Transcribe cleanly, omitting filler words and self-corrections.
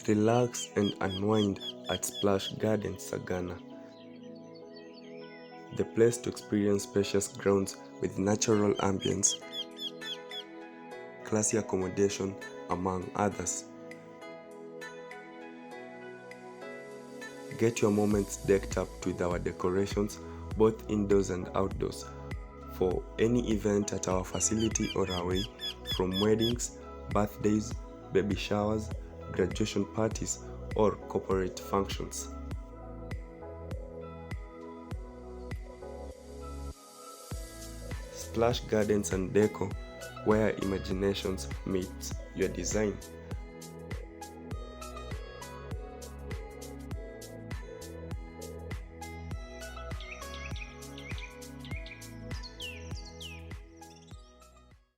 Relax and unwind at Splash Gardens, Sagana, the place to experience spacious grounds with natural ambience, classy accommodation, among others. Get your moments decked up with our decorations, both indoors and outdoors, for any event at our facility or away, from weddings, birthdays, baby showers, graduation parties, or corporate functions. Splash Gardens and Deco, where imaginations meet your design.